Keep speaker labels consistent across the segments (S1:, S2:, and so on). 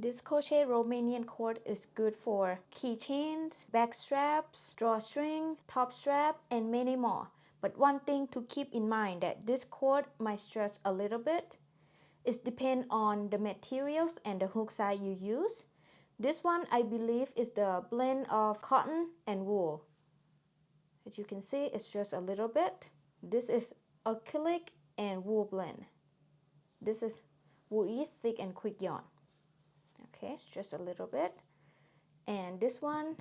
S1: This crochet Romanian cord is good for keychains, back straps, drawstring, top strap, and many more. But one thing to keep in mind that this cord might stretch a little bit. It depends on the materials and the hook size you use. This one I believe is the blend of cotton and wool. As you can see, it's just a little bit. This is acrylic and wool blend. This is wool thick and quick yarn. Okay, it's just a little bit. And this one,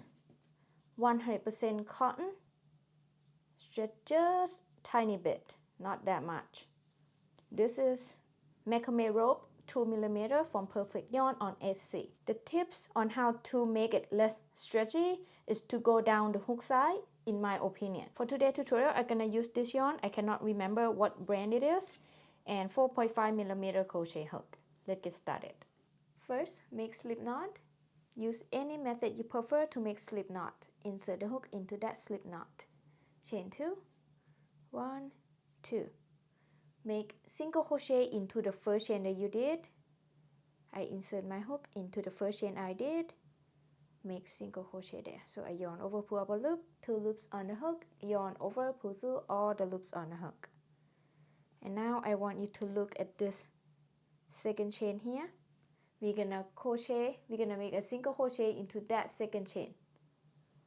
S1: 100% cotton. Stretch just tiny bit, not that much. This is macrame rope 2mm from Perfect Yarn on Etsy. The tips on how to make it less stretchy is to go down the hook side, in my opinion. For today's tutorial, I'm gonna use this yarn. I cannot remember what brand it is, and 4.5mm crochet hook. Let's get started. First, make slip knot. Use any method you prefer to make slip knot. Insert the hook into that slip knot. Chain 2, 1, 2. Make single crochet into the first chain that you did. I insert my hook into the first chain I did. Make single crochet there. So I yarn over, pull up a loop, 2 loops on the hook, yarn over, pull through all the loops on the hook. And now I want you to look at this second chain here. We're gonna make a single crochet into that second chain.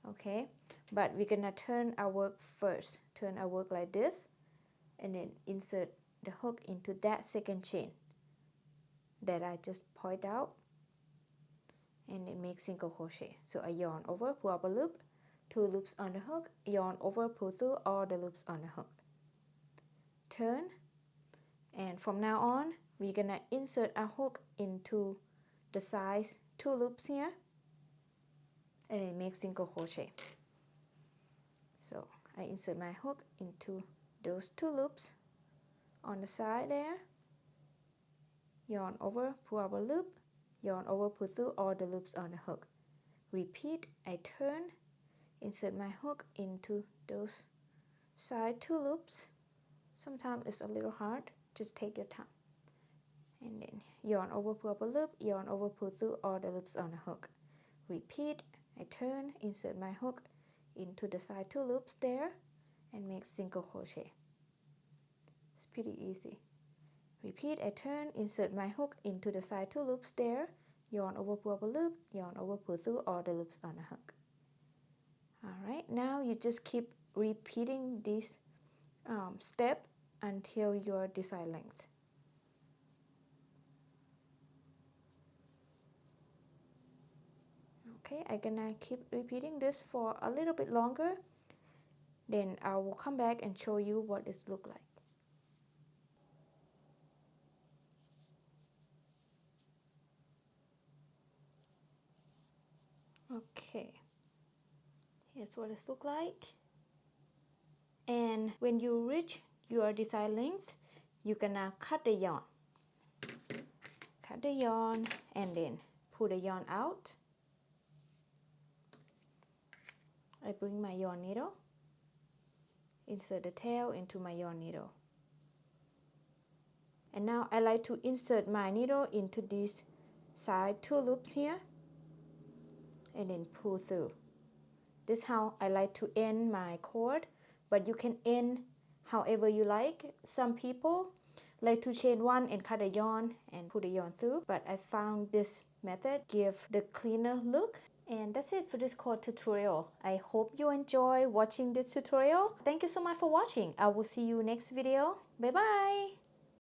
S1: Okay, but we're gonna turn our work first. Turn our work like this, and then insert the hook into that second chain that I just point out, and then make single crochet. So I yarn over, pull up a loop, 2 loops on the hook, yarn over, pull through all the loops on the hook. Turn, and from now on, we're gonna insert our hook into the size 2 loops here, and then make single crochet. So I insert my hook into those 2 loops on the side there, yarn over, pull up a loop, yarn over, pull through all the loops on the hook. Repeat, I turn, insert my hook into those side 2 loops. Sometimes it's a little hard, just take your time. And then yarn over, pull up a loop, yarn over, pull through all the loops on the hook. Repeat, I turn, insert my hook into the side 2 loops there, and make single crochet. It's pretty easy. Repeat, I turn, insert my hook into the side 2 loops there, yarn over, pull up a loop, yarn over, pull through all the loops on the hook. Alright, now you just keep repeating this step until your desired length. Okay, I'm gonna keep repeating this for a little bit longer. Then I will come back and show you what it looks like. Okay, here's what it looks like. And when you reach your desired length, you're gonna cut the yarn. Cut the yarn and then pull the yarn out. I bring my yarn needle, insert the tail into my yarn needle. And now I like to insert my needle into these side 2 loops here, and then pull through. This is how I like to end my cord, but you can end however you like. Some people like to chain 1 and cut the yarn and pull the yarn through, but I found this method give the cleaner look. And that's it for this cord tutorial. I hope you enjoy watching this tutorial. Thank you so much for watching. I will see you next video. Bye bye.